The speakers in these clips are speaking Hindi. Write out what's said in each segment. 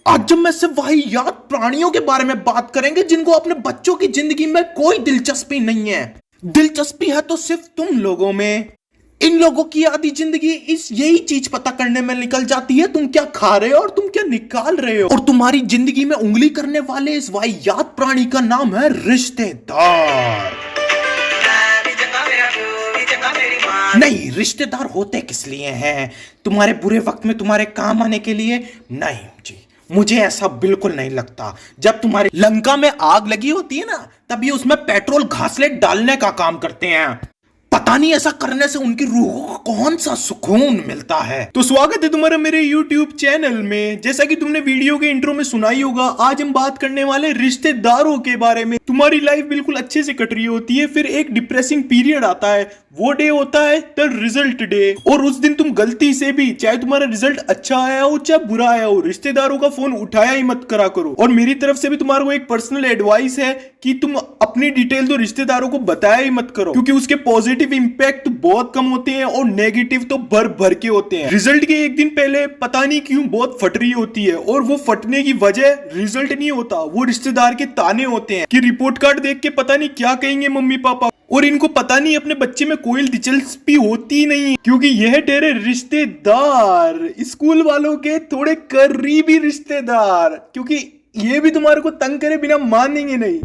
आज जब मैं सिर्फ वाहियात प्राणियों के बारे में बात करेंगे जिनको अपने बच्चों की जिंदगी में कोई दिलचस्पी नहीं है। दिलचस्पी है तो सिर्फ तुम लोगों में। इन लोगों की आधी जिंदगी इस यही चीज पता करने में निकल जाती है तुम क्या खा रहे हो और तुम क्या निकाल रहे हो। और तुम्हारी जिंदगी में उंगली करने वाले इस वाहियात प्राणी का नाम है रिश्तेदार। नहीं, रिश्तेदार होते किस लिए हैं? तुम्हारे बुरे वक्त में तुम्हारे काम आने के लिए? नहीं जी, मुझे ऐसा बिल्कुल नहीं लगता। जब तुम्हारी लंका में आग लगी होती है ना, तब ये उसमें पेट्रोल घासलेट डालने का काम करते हैं। पता नहीं ऐसा करने से उनकी रूह को कौन सा सुकून मिलता है। तो स्वागत है तुम्हारा मेरे YouTube चैनल में। जैसा कि तुमने वीडियो के इंट्रो में सुना ही होगा, आज हम बात करने वाले रिश्तेदारों के बारे में। तुम्हारी लाइफ बिल्कुल अच्छे से कट रही होती है, फिर एक डिप्रेसिंग पीरियड आता है, वो डे होता है द रिजल्ट डे। और उस दिन तुम गलती से भी, चाहे तुम्हारा रिजल्ट अच्छा आया हो चाहे बुरा आया हो, रिश्तेदारों का फोन उठाया ही मत करा करो। और मेरी तरफ से भी तुम्हारे को एक पर्सनल एडवाइस है कि तुम अपनी डिटेल तो रिश्तेदारों को बताया ही मत करो, क्योंकि उसके पॉजिटिव इंपैक्ट बहुत कम होते हैं और नेगेटिव तो भर भर के होते हैं। रिजल्ट के एक दिन पहले पता नहीं क्यों बहुत फट रही होती है, और वो फटने की वजह रिजल्ट नहीं होता, वो रिश्तेदार के ताने होते हैं कि रिपोर्ट कार्ड देख के पता नहीं क्या कहेंगे मम्मी पापा। और इनको पता नहीं अपने बच्चे में कोई दिलचस्पी होती नहीं, क्योंकि यह तेरे रिश्तेदार स्कूल वालों के थोड़े करीबी रिश्तेदार, क्योंकि ये भी तुम्हारे को तंग करे बिना मानेंगे नहीं।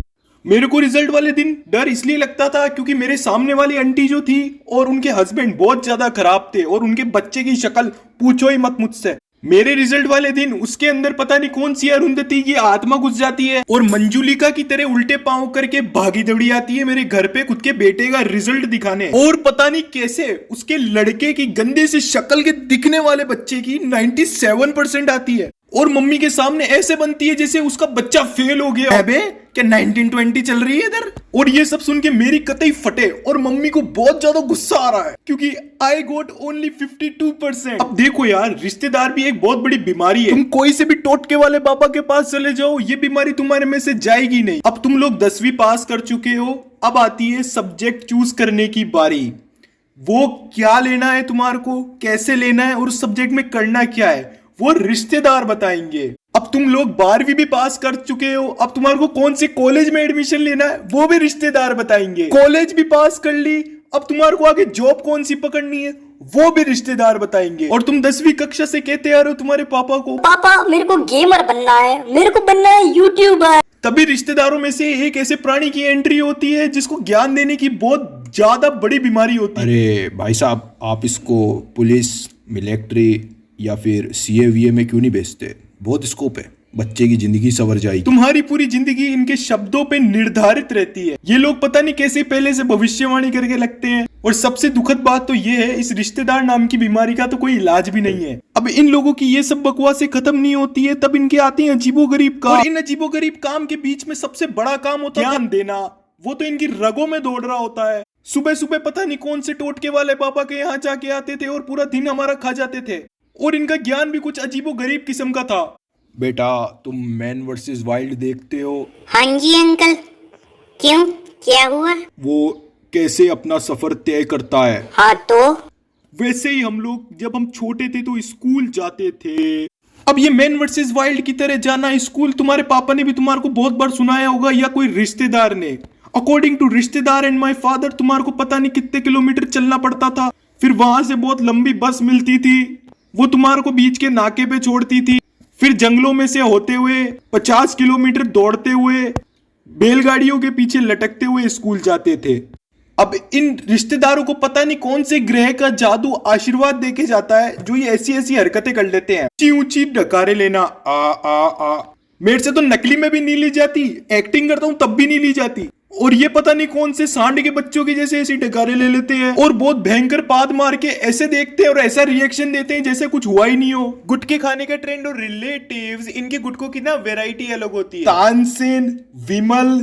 मेरे को रिजल्ट वाले दिन डर इसलिए लगता था क्योंकि मेरे सामने वाली आंटी जो थी और उनके हस्बैंड बहुत ज्यादा खराब थे, और उनके बच्चे की शक्ल पूछो ही मत मुझसे। मेरे रिजल्ट वाले दिन उसके अंदर पता नहीं कौन सी अरुंधति की आत्मा घुस जाती है और मंजुलिका की तरह उल्टे पांव करके भागी दौड़ी आती है मेरे घर पे खुद के बेटे का रिजल्ट दिखाने। और पता नहीं कैसे उसके लड़के की गंदे से शक्ल के दिखने वाले बच्चे की 97% आती है, और मम्मी के सामने ऐसे बनती है जैसे उसका बच्चा फेल हो गया। अबे क्या 1920 चल रही है इधर? और ये सब सुन के मेरी कतई फटे और मम्मी को बहुत ज्यादा गुस्सा आ रहा है, क्योंकि आई गोट ओनली 52%। अब देखो यार, रिश्तेदार भी एक बहुत बड़ी बीमारी है। तुम कोई से भी टोटके वाले बाबा के पास चले जाओ, ये बीमारी तुम्हारे में से जाएगी नहीं। अब तुम लोग 10वीं पास कर चुके हो, अब आती है सब्जेक्ट चूज करने की बारी। वो क्या लेना है तुम्हारे को, कैसे लेना है और उस सब्जेक्ट में करना क्या है, वो रिश्तेदार बताएंगे। अब तुम लोग 12वीं भी पास कर चुके हो, अब तुम्हारे को कौन से कॉलेज में एडमिशन लेना है वो भी रिश्तेदार बताएंगे। कॉलेज भी पास कर ली, अब तुम्हारे को आगे जॉब कौन सी पकड़नी है वो भी रिश्तेदार बताएंगे। और तुम 10वीं कक्षा से कहते आ रहे हो तुम्हारे पापा को, पापा मेरे को गेमर बनना है, मेरे को बनना है यूट्यूबर। तभी रिश्तेदारों में से एक ऐसे प्राणी की एंट्री होती है जिसको ज्ञान देने की बहुत ज्यादा बड़ी बीमारी होती है। अरे भाई साहब, आप इसको पुलिस, मिलिट्री या फिर CA में क्यों नहीं भेजते? बहुत स्कोप है, बच्चे की जिंदगी सवर जाएगी। तुम्हारी पूरी जिंदगी इनके शब्दों पे निर्धारित रहती है। ये लोग पता नहीं कैसे पहले से भविष्यवाणी करके लगते हैं। और सबसे दुखद बात तो ये है, इस रिश्तेदार नाम की बीमारी का तो कोई इलाज भी नहीं है। अब इन लोगों की ये सब बकवासें खत्म नहीं होती है, तब इनके आते हैं अजीबोगरीब काम। और इन अजीबोगरीब काम के बीच में सबसे बड़ा काम होता है ध्यान देना। वो तो इनकी रगों में दौड़ रहा होता है। सुबह सुबह पता नहीं कौन से टोटके वाले पापा के यहाँ जाके आते थे और पूरा दिन हमारा खा जाते थे, और इनका ज्ञान भी कुछ अजीबोगरीब किस्म का था। बेटा, तुम मैन वर्सेस वाइल्ड देखते हो? हाँ जी अंकल। क्यों, क्या हुआ? वो कैसे अपना सफर तय करता है। हाँ तो वैसे ही हम लोग जब हम छोटे थे तो स्कूल जाते थे। अब ये मैन वर्सेस वाइल्ड की तरह जाना स्कूल तुम्हारे पापा ने भी तुम्हारे को बहुत बार सुनाया होगा, या कोई रिश्तेदार ने। अकॉर्डिंग टू रिश्तेदार एंड माय फादर, तुम्हारे को पता नहीं कितने किलोमीटर चलना पड़ता था, फिर वहां से बहुत लंबी बस मिलती थी, वो तुम्हारे को बीच के नाके पे छोड़ती थी, फिर जंगलों में से होते हुए 50 किलोमीटर दौड़ते हुए बैलगाड़ियों के पीछे लटकते हुए स्कूल जाते थे। अब इन रिश्तेदारों को पता नहीं कौन से ग्रह का जादू आशीर्वाद देके जाता है, जो ये ऐसी ऐसी हरकतें कर लेते हैं। ऊंची ऊंची डकारे लेना, आ मेरे से तो नकली में भी नहीं ली जाती, एक्टिंग करता हूं तब भी नहीं ली जाती। और ये पता नहीं कौन से सांड के बच्चों की जैसे ऐसी डकारे ले लेते हैं और बहुत भयंकर पाद मार के ऐसे देखते हैं और ऐसा रिएक्शन देते हैं जैसे कुछ हुआ ही नहीं हो। गुटके खाने का ट्रेंड और रिलेटिव्स, इनके गुटकों की ना वैरायटी अलग होती है। तानसेन, विमल,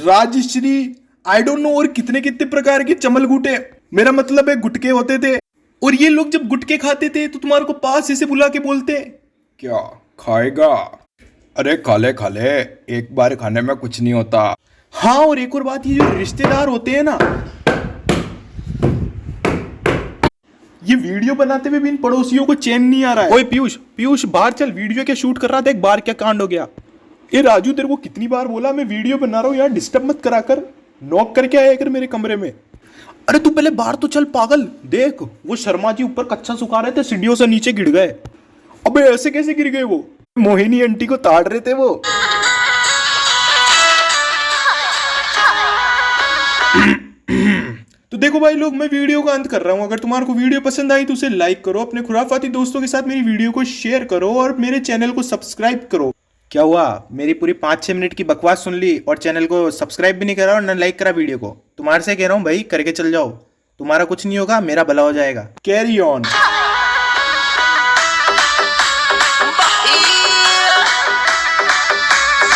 राजश्री, आई डोंट नो और कितने कितने प्रकार के चमल गुटे, मेरा मतलब है गुटके होते थे। और ये लोग जब गुटके खाते थे तो तुम्हारे को पास ऐसे बुला के बोलते, क्या खाएगा? अरे खा ले, एक बार खाने में कुछ नहीं होता। हाँ, और एक और बात, ये जो रिश्तेदार होते हैं ना, ये वीडियो बनाते हुए भी इन पड़ोसियों को चैन नहीं आ रहा है। ओए पीयूष, पीयूष बाहर चल, वीडियो क्या शूट कर रहा था, एक बार क्या कांड हो गया। ए राजू, तेरे को कितनी बार बोला मैं वीडियो बना रहा हूँ यार, डिस्टर्ब मत करा कर, नॉक करके आया कर मेरे कमरे में। अरे तू पहले बाहर तो चल पागल, देख वो शर्मा जी ऊपर कच्चा सुखा रहे थे, सीढ़ियों से नीचे गिर गए। अबे ऐसे कैसे गिर गए वो? मोहिनी आंटी को ताड़ रहे थे वो। तो देखो भाई लोग, मैं वीडियो का अंत कर रहा हूं। अगर तुम्हारे को वीडियो पसंद आई तो उसे लाइक करो, अपने खुराफाती दोस्तों के साथ मेरी वीडियो को शेयर करो और मेरे चैनल को सब्सक्राइब करो। क्या हुआ, मेरी पूरी 5-6 मिनट की बकवास सुन ली और चैनल को सब्सक्राइब भी नहीं करा और न लाइक करा वीडियो को? तुम्हारे से कह रहा हूँ भाई, करके चल जाओ, तुम्हारा कुछ नहीं होगा, मेरा भला हो जाएगा। Carry on.